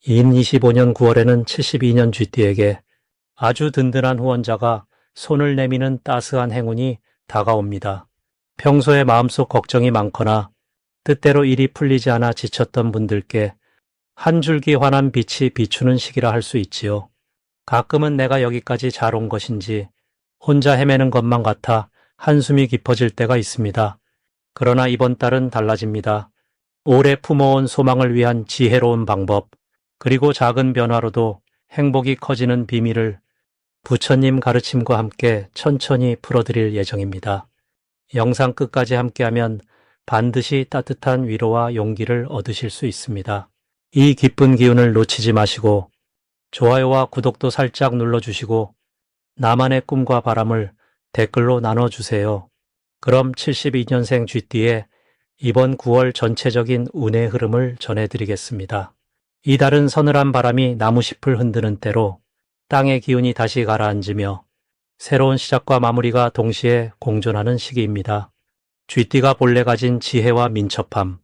2025년 9월에는 72년 쥐띠에게 아주 든든한 후원자가 손을 내미는 따스한 행운이 다가옵니다. 평소에 마음속 걱정이 많거나 뜻대로 일이 풀리지 않아 지쳤던 분들께 한 줄기 환한 빛이 비추는 시기라 할 수 있지요. 가끔은 내가 여기까지 잘 온 것인지 혼자 헤매는 것만 같아 한숨이 깊어질 때가 있습니다. 그러나 이번 달은 달라집니다. 오래 품어온 소망을 위한 지혜로운 방법, 그리고 작은 변화로도 행복이 커지는 비밀을 부처님 가르침과 함께 천천히 풀어드릴 예정입니다. 영상 끝까지 함께하면 반드시 따뜻한 위로와 용기를 얻으실 수 있습니다. 이 기쁜 기운을 놓치지 마시고 좋아요와 구독도 살짝 눌러주시고 나만의 꿈과 바람을 댓글로 나눠주세요. 그럼 72년생 쥐띠의 이번 9월 전체적인 운의 흐름을 전해드리겠습니다. 이달은 서늘한 바람이 나무잎을 흔드는 때로 땅의 기운이 다시 가라앉으며 새로운 시작과 마무리가 동시에 공존하는 시기입니다. 쥐띠가 본래 가진 지혜와 민첩함,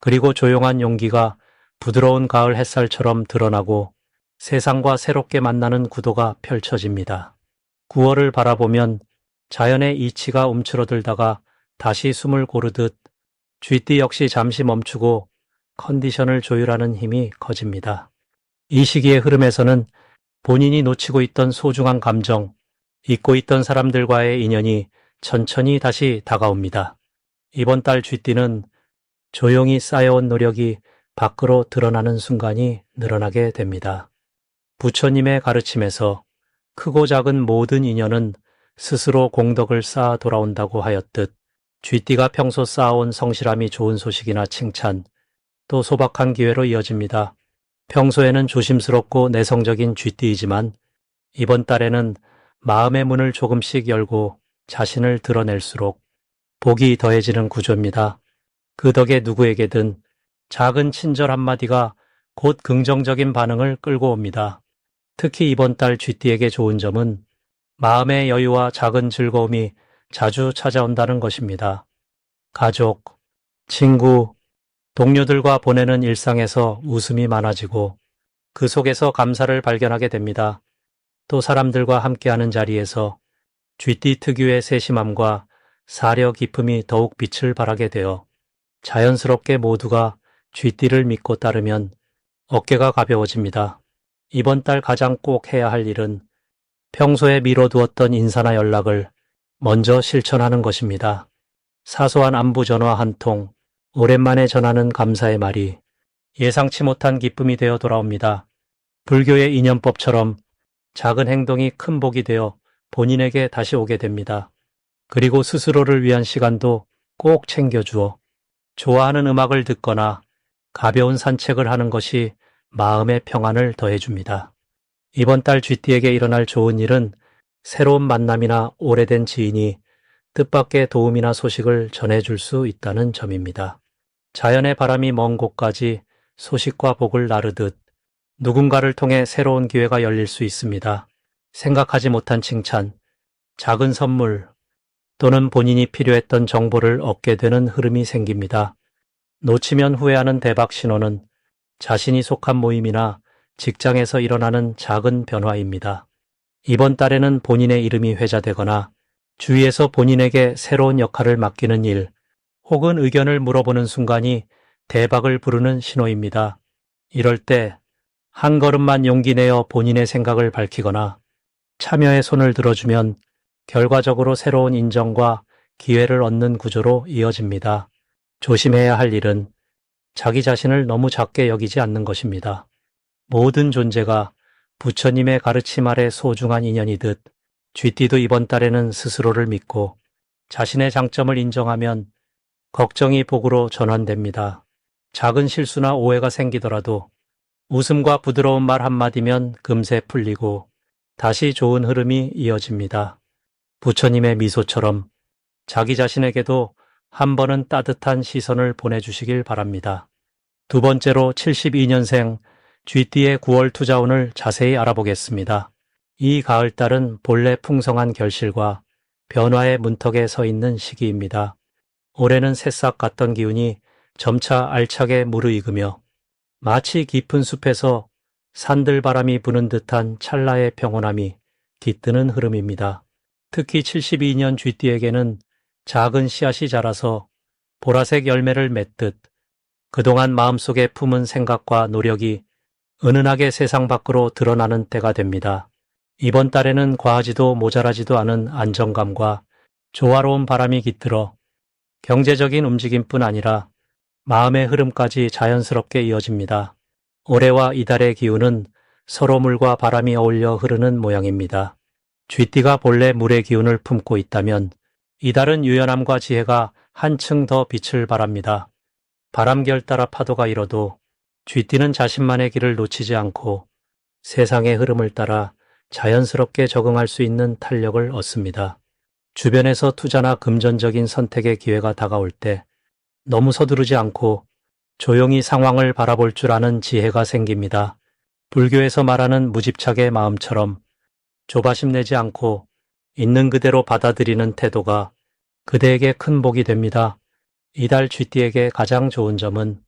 그리고 조용한 용기가 부드러운 가을 햇살처럼 드러나고 세상과 새롭게 만나는 구도가 펼쳐집니다. 9월을 바라보면 자연의 이치가 움츠러들다가 다시 숨을 고르듯 쥐띠 역시 잠시 멈추고 컨디션을 조율하는 힘이 커집니다. 이 시기의 흐름에서는 본인이 놓치고 있던 소중한 감정, 잊고 있던 사람들과의 인연이 천천히 다시 다가옵니다. 이번 달 쥐띠는 조용히 쌓여온 노력이 밖으로 드러나는 순간이 늘어나게 됩니다. 부처님의 가르침에서 크고 작은 모든 인연은 스스로 공덕을 쌓아 돌아온다고 하였듯 쥐띠가 평소 쌓아온 성실함이 좋은 소식이나 칭찬, 또 소박한 기회로 이어집니다. 평소에는 조심스럽고 내성적인 쥐띠이지만 이번 달에는 마음의 문을 조금씩 열고 자신을 드러낼수록 복이 더해지는 구조입니다. 그 덕에 누구에게든 작은 친절 한마디가 곧 긍정적인 반응을 끌고 옵니다. 특히 이번 달 쥐띠에게 좋은 점은 마음의 여유와 작은 즐거움이 자주 찾아온다는 것입니다. 가족, 친구, 동료들과 보내는 일상에서 웃음이 많아지고 그 속에서 감사를 발견하게 됩니다. 또 사람들과 함께하는 자리에서 쥐띠 특유의 세심함과 사려 깊음이 더욱 빛을 발하게 되어 자연스럽게 모두가 쥐띠를 믿고 따르면 어깨가 가벼워집니다. 이번 달 가장 꼭 해야 할 일은 평소에 미뤄두었던 인사나 연락을 먼저 실천하는 것입니다. 사소한 안부 전화 한 통, 오랜만에 전하는 감사의 말이 예상치 못한 기쁨이 되어 돌아옵니다. 불교의 인연법처럼 작은 행동이 큰 복이 되어 본인에게 다시 오게 됩니다. 그리고 스스로를 위한 시간도 꼭 챙겨주어 좋아하는 음악을 듣거나 가벼운 산책을 하는 것이 마음의 평안을 더해줍니다. 이번 달 쥐띠에게 일어날 좋은 일은 새로운 만남이나 오래된 지인이 뜻밖의 도움이나 소식을 전해줄 수 있다는 점입니다. 자연의 바람이 먼 곳까지 소식과 복을 나르듯 누군가를 통해 새로운 기회가 열릴 수 있습니다. 생각하지 못한 칭찬, 작은 선물 또는 본인이 필요했던 정보를 얻게 되는 흐름이 생깁니다. 놓치면 후회하는 대박 신호는 자신이 속한 모임이나 직장에서 일어나는 작은 변화입니다. 이번 달에는 본인의 이름이 회자되거나 주위에서 본인에게 새로운 역할을 맡기는 일 혹은 의견을 물어보는 순간이 대박을 부르는 신호입니다. 이럴 때 한 걸음만 용기 내어 본인의 생각을 밝히거나 참여의 손을 들어주면 결과적으로 새로운 인정과 기회를 얻는 구조로 이어집니다. 조심해야 할 일은 자기 자신을 너무 작게 여기지 않는 것입니다. 모든 존재가 부처님의 가르침 아래 소중한 인연이듯 쥐띠도 이번 달에는 스스로를 믿고 자신의 장점을 인정하면 걱정이 복으로 전환됩니다. 작은 실수나 오해가 생기더라도 웃음과 부드러운 말 한마디면 금세 풀리고 다시 좋은 흐름이 이어집니다. 부처님의 미소처럼 자기 자신에게도 한 번은 따뜻한 시선을 보내주시길 바랍니다. 두 번째로 72년생 쥐띠의 9월 투자운을 자세히 알아보겠습니다. 이 가을달은 본래 풍성한 결실과 변화의 문턱에 서 있는 시기입니다. 올해는 새싹 같던 기운이 점차 알차게 무르익으며 마치 깊은 숲에서 산들바람이 부는 듯한 찰나의 평온함이 깃드는 흐름입니다. 특히 72년 쥐띠에게는 작은 씨앗이 자라서 보라색 열매를 맺듯 그동안 마음속에 품은 생각과 노력이 은은하게 세상 밖으로 드러나는 때가 됩니다. 이번 달에는 과하지도 모자라지도 않은 안정감과 조화로운 바람이 깃들어 경제적인 움직임뿐 아니라 마음의 흐름까지 자연스럽게 이어집니다. 올해와 이달의 기운은 서로 물과 바람이 어울려 흐르는 모양입니다. 쥐띠가 본래 물의 기운을 품고 있다면 이달은 유연함과 지혜가 한층 더 빛을 발합니다. 바람결 따라 파도가 일어도 쥐띠는 자신만의 길을 놓치지 않고 세상의 흐름을 따라 자연스럽게 적응할 수 있는 탄력을 얻습니다. 주변에서 투자나 금전적인 선택의 기회가 다가올 때 너무 서두르지 않고 조용히 상황을 바라볼 줄 아는 지혜가 생깁니다. 불교에서 말하는 무집착의 마음처럼 조바심 내지 않고 있는 그대로 받아들이는 태도가 그대에게 큰 복이 됩니다. 이달 쥐띠에게 가장 좋은 점은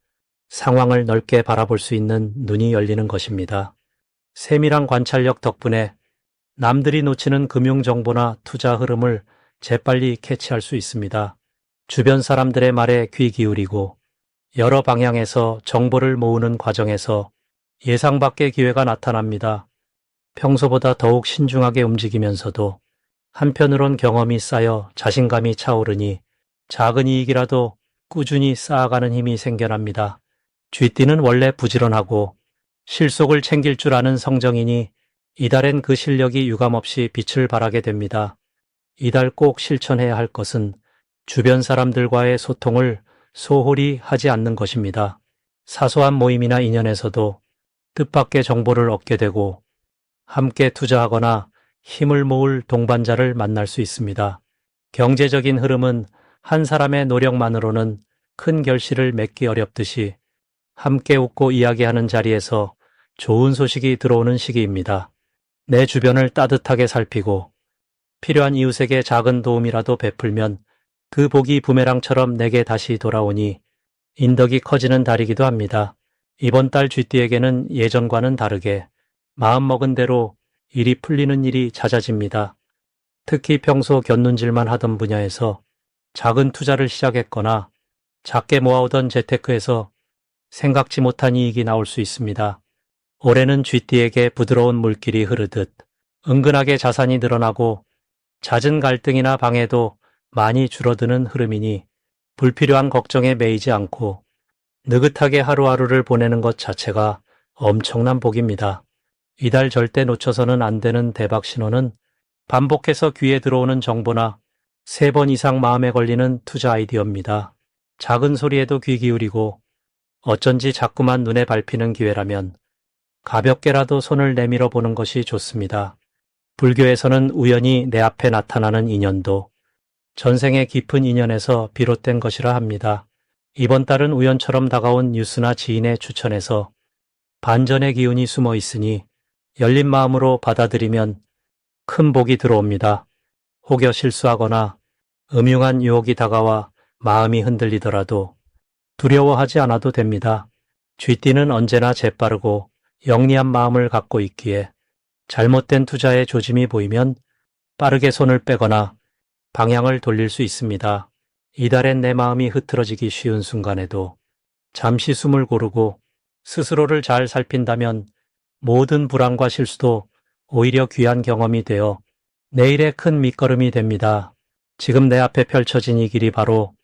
상황을 넓게 바라볼 수 있는 눈이 열리는 것입니다. 세밀한 관찰력 덕분에 남들이 놓치는 금융정보나 투자 흐름을 재빨리 캐치할 수 있습니다. 주변 사람들의 말에 귀 기울이고 여러 방향에서 정보를 모으는 과정에서 예상 밖의 기회가 나타납니다. 평소보다 더욱 신중하게 움직이면서도 한편으론 경험이 쌓여 자신감이 차오르니 작은 이익이라도 꾸준히 쌓아가는 힘이 생겨납니다. 쥐띠는 원래 부지런하고 실속을 챙길 줄 아는 성정이니 이달엔 그 실력이 유감없이 빛을 발하게 됩니다. 이달 꼭 실천해야 할 것은 주변 사람들과의 소통을 소홀히 하지 않는 것입니다. 사소한 모임이나 인연에서도 뜻밖의 정보를 얻게 되고 함께 투자하거나 힘을 모을 동반자를 만날 수 있습니다. 경제적인 흐름은 한 사람의 노력만으로는 큰 결실을 맺기 어렵듯이 함께 웃고 이야기하는 자리에서 좋은 소식이 들어오는 시기입니다. 내 주변을 따뜻하게 살피고 필요한 이웃에게 작은 도움이라도 베풀면 그 복이 부메랑처럼 내게 다시 돌아오니 인덕이 커지는 달이기도 합니다. 이번 달 쥐띠에게는 예전과는 다르게 마음먹은 대로 일이 풀리는 일이 잦아집니다. 특히 평소 곁눈질만 하던 분야에서 작은 투자를 시작했거나 작게 모아오던 재테크에서 생각지 못한 이익이 나올 수 있습니다. 올해는 쥐띠에게 부드러운 물길이 흐르듯 은근하게 자산이 늘어나고 잦은 갈등이나 방해도 많이 줄어드는 흐름이니 불필요한 걱정에 매이지 않고 느긋하게 하루하루를 보내는 것 자체가 엄청난 복입니다. 이달 절대 놓쳐서는 안 되는 대박 신호는 반복해서 귀에 들어오는 정보나 3번 이상 마음에 걸리는 투자 아이디어입니다. 작은 소리에도 귀 기울이고 어쩐지 자꾸만 눈에 밟히는 기회라면 가볍게라도 손을 내밀어 보는 것이 좋습니다. 불교에서는 우연히 내 앞에 나타나는 인연도 전생의 깊은 인연에서 비롯된 것이라 합니다. 이번 달은 우연처럼 다가온 뉴스나 지인의 추천에서 반전의 기운이 숨어 있으니 열린 마음으로 받아들이면 큰 복이 들어옵니다. 혹여 실수하거나 음흉한 유혹이 다가와 마음이 흔들리더라도 두려워하지 않아도 됩니다. 쥐띠는 언제나 재빠르고 영리한 마음을 갖고 있기에 잘못된 투자의 조짐이 보이면 빠르게 손을 빼거나 방향을 돌릴 수 있습니다. 이달엔 내 마음이 흐트러지기 쉬운 순간에도 잠시 숨을 고르고 스스로를 잘 살핀다면 모든 불안과 실수도 오히려 귀한 경험이 되어 내일의 큰 밑거름이 됩니다. 지금 내 앞에 펼쳐진 이 길이 바로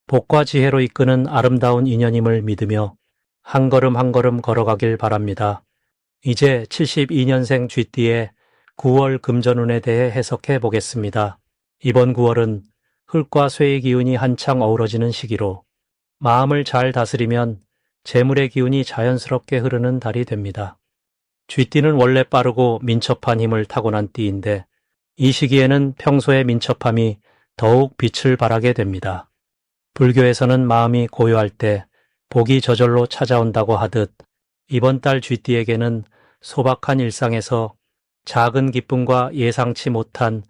복과 지혜로 이끄는 아름다운 인연임을 믿으며 한 걸음 한 걸음 걸어가길 바랍니다. 이제 72년생 쥐띠의 9월 금전운에 대해 해석해 보겠습니다. 이번 9월은 흙과 쇠의 기운이 한창 어우러지는 시기로 마음을 잘 다스리면 재물의 기운이 자연스럽게 흐르는 달이 됩니다. 쥐띠는 원래 빠르고 민첩한 힘을 타고난 띠인데 이 시기에는 평소의 민첩함이 더욱 빛을 발하게 됩니다. 불교에서는 마음이 고요할 때 복이 저절로 찾아온다고 하듯 이번 달 쥐띠에게는 소박한 일상에서 작은 기쁨과 예상치 못한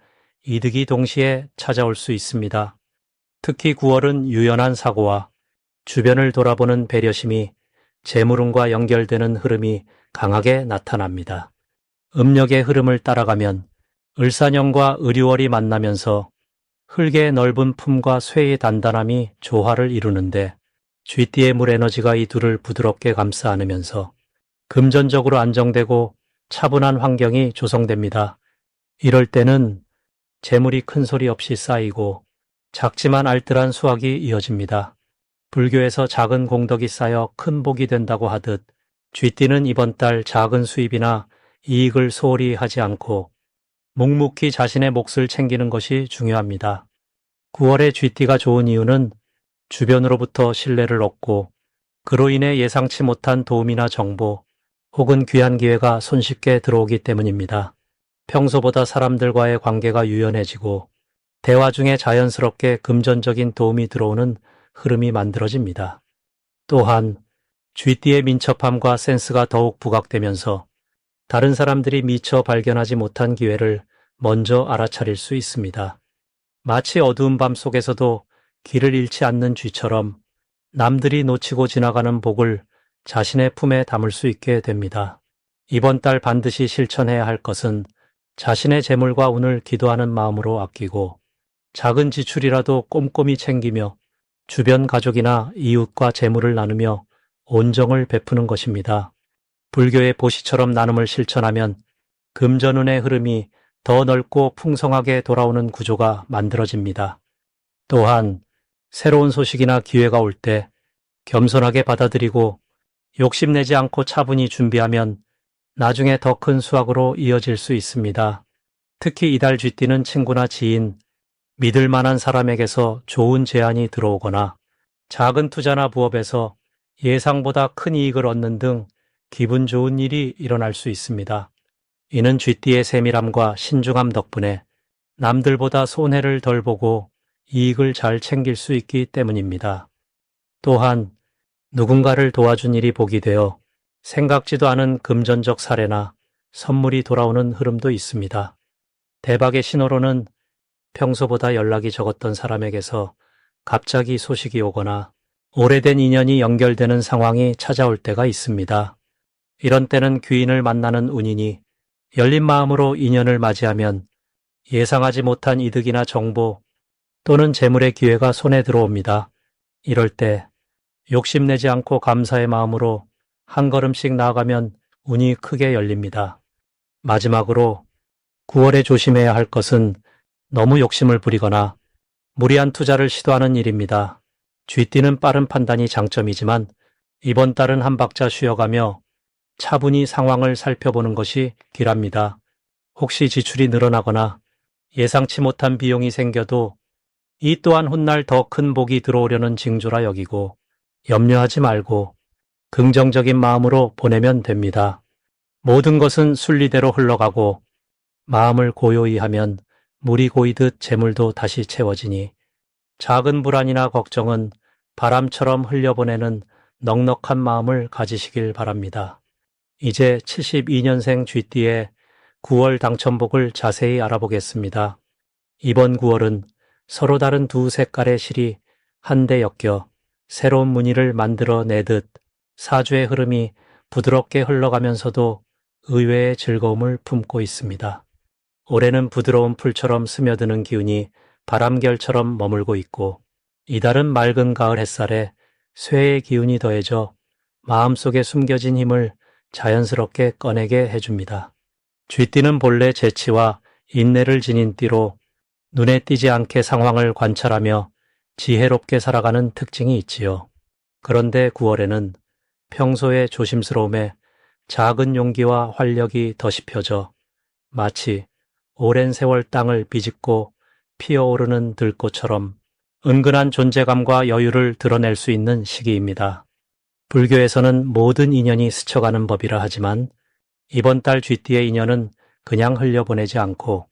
이득이 동시에 찾아올 수 있습니다. 특히 9월은 유연한 사고와 주변을 돌아보는 배려심이 재물운과 연결되는 흐름이 강하게 나타납니다. 음력의 흐름을 따라가면 을사년과 을유월이 만나면서 흙의 넓은 품과 쇠의 단단함이 조화를 이루는데 쥐띠의 물 에너지가 이 둘을 부드럽게 감싸 안으면서 금전적으로 안정되고 차분한 환경이 조성됩니다. 이럴 때는 재물이 큰 소리 없이 쌓이고 작지만 알뜰한 수확이 이어집니다. 불교에서 작은 공덕이 쌓여 큰 복이 된다고 하듯 쥐띠는 이번 달 작은 수입이나 이익을 소홀히 하지 않고 묵묵히 자신의 몫을 챙기는 것이 중요합니다. 9월에 쥐띠가 좋은 이유는 주변으로부터 신뢰를 얻고 그로 인해 예상치 못한 도움이나 정보 혹은 귀한 기회가 손쉽게 들어오기 때문입니다. 평소보다 사람들과의 관계가 유연해지고 대화 중에 자연스럽게 금전적인 도움이 들어오는 흐름이 만들어집니다. 또한 쥐띠의 민첩함과 센스가 더욱 부각되면서 다른 사람들이 미처 발견하지 못한 기회를 먼저 알아차릴 수 있습니다. 마치 어두운 밤 속에서도 길을 잃지 않는 쥐처럼 남들이 놓치고 지나가는 복을 자신의 품에 담을 수 있게 됩니다. 이번 달 반드시 실천해야 할 것은 자신의 재물과 운을 기도하는 마음으로 아끼고 작은 지출이라도 꼼꼼히 챙기며 주변 가족이나 이웃과 재물을 나누며 온정을 베푸는 것입니다. 불교의 보시처럼 나눔을 실천하면 금전운의 흐름이 더 넓고 풍성하게 돌아오는 구조가 만들어집니다. 또한 새로운 소식이나 기회가 올 때 겸손하게 받아들이고 욕심내지 않고 차분히 준비하면 나중에 더 큰 수확으로 이어질 수 있습니다. 특히 이달 쥐띠는 친구나 지인, 믿을 만한 사람에게서 좋은 제안이 들어오거나 작은 투자나 부업에서 예상보다 큰 이익을 얻는 등 기분 좋은 일이 일어날 수 있습니다. 이는 쥐띠의 세밀함과 신중함 덕분에 남들보다 손해를 덜 보고 이익을 잘 챙길 수 있기 때문입니다. 또한 누군가를 도와준 일이 복이 되어 생각지도 않은 금전적 사례나 선물이 돌아오는 흐름도 있습니다. 대박의 신호로는 평소보다 연락이 적었던 사람에게서 갑자기 소식이 오거나 오래된 인연이 연결되는 상황이 찾아올 때가 있습니다. 이런 때는 귀인을 만나는 운이니 열린 마음으로 인연을 맞이하면 예상하지 못한 이득이나 정보 또는 재물의 기회가 손에 들어옵니다. 이럴 때 욕심내지 않고 감사의 마음으로 한 걸음씩 나아가면 운이 크게 열립니다. 마지막으로 9월에 조심해야 할 것은 너무 욕심을 부리거나 무리한 투자를 시도하는 일입니다. 쥐띠는 빠른 판단이 장점이지만 이번 달은 한 박자 쉬어가며 차분히 상황을 살펴보는 것이 길합니다. 혹시 지출이 늘어나거나 예상치 못한 비용이 생겨도 이 또한 훗날 더 큰 복이 들어오려는 징조라 여기고 염려하지 말고 긍정적인 마음으로 보내면 됩니다. 모든 것은 순리대로 흘러가고 마음을 고요히 하면 물이 고이듯 재물도 다시 채워지니 작은 불안이나 걱정은 바람처럼 흘려보내는 넉넉한 마음을 가지시길 바랍니다. 이제 72년생 쥐띠의 9월 당첨복을 자세히 알아보겠습니다. 이번 9월은 서로 다른 두 색깔의 실이 한데 엮여 새로운 무늬를 만들어 내듯 사주의 흐름이 부드럽게 흘러가면서도 의외의 즐거움을 품고 있습니다. 올해는 부드러운 풀처럼 스며드는 기운이 바람결처럼 머물고 있고 이달은 맑은 가을 햇살에 쇠의 기운이 더해져 마음속에 숨겨진 힘을 자연스럽게 꺼내게 해줍니다. 쥐띠는 본래 재치와 인내를 지닌 띠로 눈에 띄지 않게 상황을 관찰하며 지혜롭게 살아가는 특징이 있지요. 그런데 9월에는 평소의 조심스러움에 작은 용기와 활력이 더시 펴져 마치 오랜 세월 땅을 비집고 피어오르는 들꽃처럼 은근한 존재감과 여유를 드러낼 수 있는 시기입니다. 불교에서는 모든 인연이 스쳐가는 법이라 하지만 이번 달 쥐띠의 인연은 그냥 흘려보내지 않고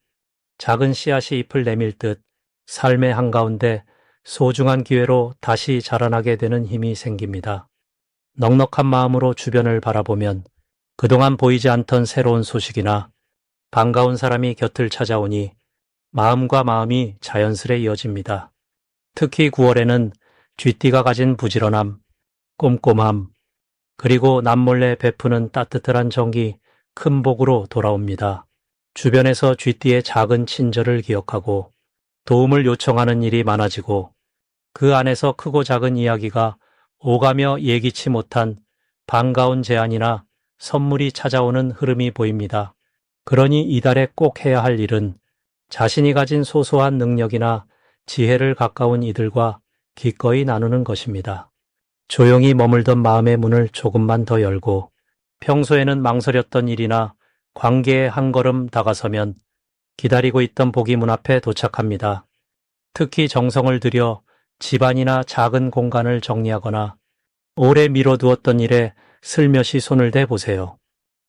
작은 씨앗이 잎을 내밀 듯 삶의 한가운데 소중한 기회로 다시 자라나게 되는 힘이 생깁니다. 넉넉한 마음으로 주변을 바라보면 그동안 보이지 않던 새로운 소식이나 반가운 사람이 곁을 찾아오니 마음과 마음이 자연스레 이어집니다. 특히 9월에는 쥐띠가 가진 부지런함, 꼼꼼함, 그리고 남몰래 베푸는 따뜻한 정이 큰 복으로 돌아옵니다. 주변에서 쥐띠의 작은 친절을 기억하고 도움을 요청하는 일이 많아지고 그 안에서 크고 작은 이야기가 오가며 예기치 못한 반가운 제안이나 선물이 찾아오는 흐름이 보입니다. 그러니 이달에 꼭 해야 할 일은 자신이 가진 소소한 능력이나 지혜를 가까운 이들과 기꺼이 나누는 것입니다. 조용히 머물던 마음의 문을 조금만 더 열고 평소에는 망설였던 일이나 관계에 한 걸음 다가서면 기다리고 있던 복이 문 앞에 도착합니다. 특히 정성을 들여 집안이나 작은 공간을 정리하거나 오래 미뤄두었던 일에 슬며시 손을 대보세요.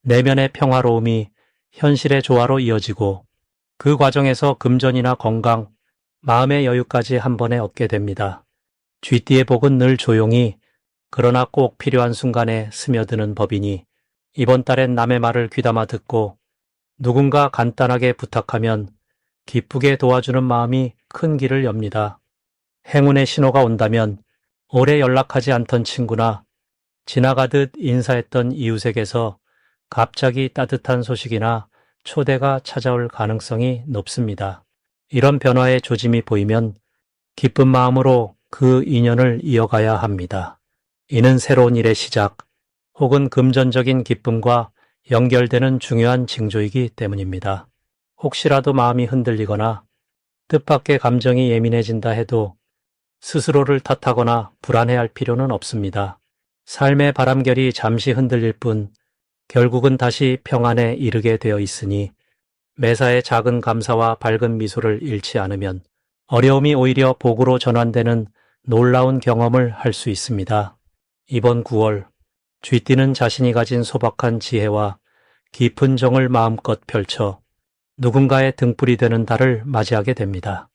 내면의 평화로움이 현실의 조화로 이어지고 그 과정에서 금전이나 건강, 마음의 여유까지 한 번에 얻게 됩니다. 쥐띠의 복은 늘 조용히 그러나 꼭 필요한 순간에 스며드는 법이니 이번 달엔 남의 말을 귀담아 듣고 누군가 간단하게 부탁하면 기쁘게 도와주는 마음이 큰 길을 엽니다. 행운의 신호가 온다면 오래 연락하지 않던 친구나 지나가듯 인사했던 이웃에게서 갑자기 따뜻한 소식이나 초대가 찾아올 가능성이 높습니다. 이런 변화의 조짐이 보이면 기쁜 마음으로 그 인연을 이어가야 합니다. 이는 새로운 일의 시작 혹은 금전적인 기쁨과 연결되는 중요한 징조이기 때문입니다. 혹시라도 마음이 흔들리거나 뜻밖의 감정이 예민해진다 해도 스스로를 탓하거나 불안해할 필요는 없습니다. 삶의 바람결이 잠시 흔들릴 뿐 결국은 다시 평안에 이르게 되어 있으니 매사에 작은 감사와 밝은 미소를 잃지 않으면 어려움이 오히려 복으로 전환되는 놀라운 경험을 할 수 있습니다. 이번 9월 쥐띠는 자신이 가진 소박한 지혜와 깊은 정을 마음껏 펼쳐 누군가의 등불이 되는 달을 맞이하게 됩니다.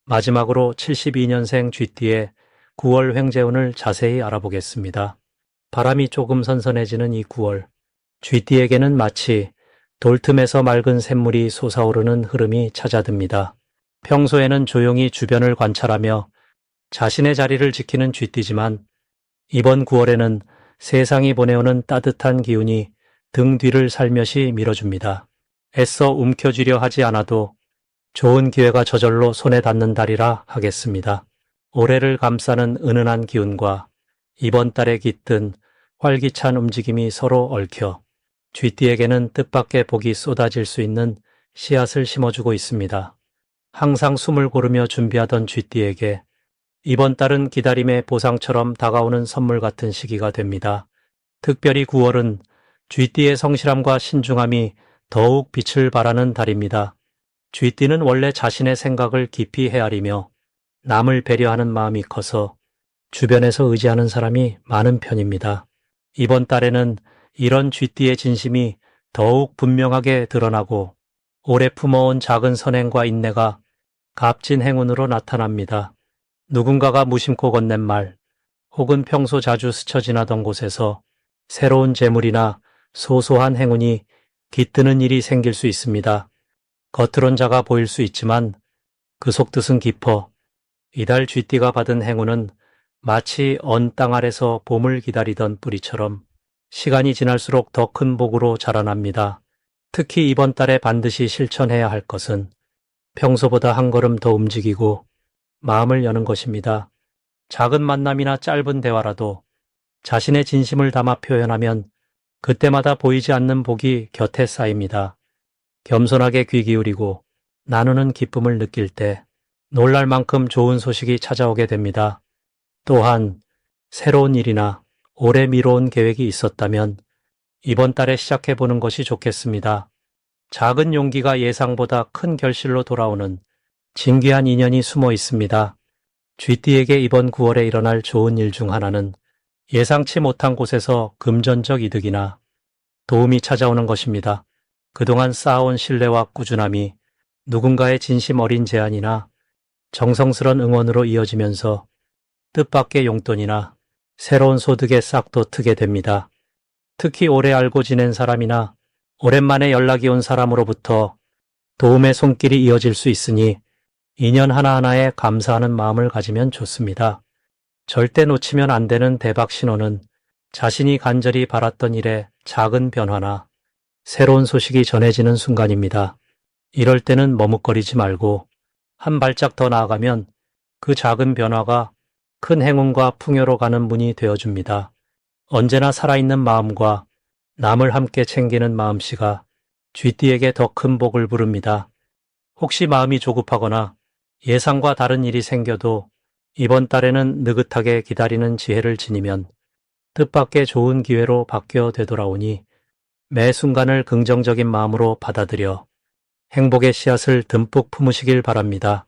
마지막으로 72년생 쥐띠의 9월 횡재운을 자세히 알아보겠습니다. 바람이 조금 선선해지는 이 9월, 쥐띠에게는 마치 돌틈에서 맑은 샘물이 솟아오르는 흐름이 찾아듭니다. 평소에는 조용히 주변을 관찰하며 자신의 자리를 지키는 쥐띠지만 이번 9월에는 세상이 보내오는 따뜻한 기운이 등 뒤를 살며시 밀어줍니다. 애써 움켜쥐려 하지 않아도 좋은 기회가 저절로 손에 닿는 달이라 하겠습니다. 올해를 감싸는 은은한 기운과 이번 달에 깃든 활기찬 움직임이 서로 얽혀 쥐띠에게는 뜻밖의 복이 쏟아질 수 있는 씨앗을 심어주고 있습니다. 항상 숨을 고르며 준비하던 쥐띠에게 이번 달은 기다림의 보상처럼 다가오는 선물 같은 시기가 됩니다. 특별히 9월은 쥐띠의 성실함과 신중함이 더욱 빛을 발하는 달입니다. 쥐띠는 원래 자신의 생각을 깊이 헤아리며 남을 배려하는 마음이 커서 주변에서 의지하는 사람이 많은 편입니다. 이번 달에는 이런 쥐띠의 진심이 더욱 분명하게 드러나고 오래 품어온 작은 선행과 인내가 값진 행운으로 나타납니다. 누군가가 무심코 건넨 말 혹은 평소 자주 스쳐 지나던 곳에서 새로운 재물이나 소소한 행운이 깃드는 일이 생길 수 있습니다. 겉으론 작아 보일 수 있지만 그 속뜻은 깊어 이달 쥐띠가 받은 행운은 마치 언 땅 아래서 봄을 기다리던 뿌리처럼 시간이 지날수록 더 큰 복으로 자라납니다. 특히 이번 달에 반드시 실천해야 할 것은 평소보다 한 걸음 더 움직이고 마음을 여는 것입니다. 작은 만남이나 짧은 대화라도 자신의 진심을 담아 표현하면 그때마다 보이지 않는 복이 곁에 쌓입니다. 겸손하게 귀 기울이고 나누는 기쁨을 느낄 때 놀랄 만큼 좋은 소식이 찾아오게 됩니다. 또한 새로운 일이나 오래 미뤄온 계획이 있었다면 이번 달에 시작해보는 것이 좋겠습니다. 작은 용기가 예상보다 큰 결실로 돌아오는 진귀한 인연이 숨어 있습니다. 쥐띠에게 이번 9월에 일어날 좋은 일 중 하나는 예상치 못한 곳에서 금전적 이득이나 도움이 찾아오는 것입니다. 그동안 쌓아온 신뢰와 꾸준함이 누군가의 진심 어린 제안이나 정성스런 응원으로 이어지면서 뜻밖의 용돈이나 새로운 소득의 싹도 트게 됩니다. 특히 오래 알고 지낸 사람이나 오랜만에 연락이 온 사람으로부터 도움의 손길이 이어질 수 있으니 인연 하나하나에 감사하는 마음을 가지면 좋습니다. 절대 놓치면 안 되는 대박 신호는 자신이 간절히 바랐던 일에 작은 변화나 새로운 소식이 전해지는 순간입니다. 이럴 때는 머뭇거리지 말고 한 발짝 더 나아가면 그 작은 변화가 큰 행운과 풍요로 가는 문이 되어줍니다. 언제나 살아있는 마음과 남을 함께 챙기는 마음씨가 쥐띠에게 더 큰 복을 부릅니다. 혹시 마음이 조급하거나 예상과 다른 일이 생겨도 이번 달에는 느긋하게 기다리는 지혜를 지니면 뜻밖의 좋은 기회로 바뀌어 되돌아오니 매 순간을 긍정적인 마음으로 받아들여 행복의 씨앗을 듬뿍 품으시길 바랍니다.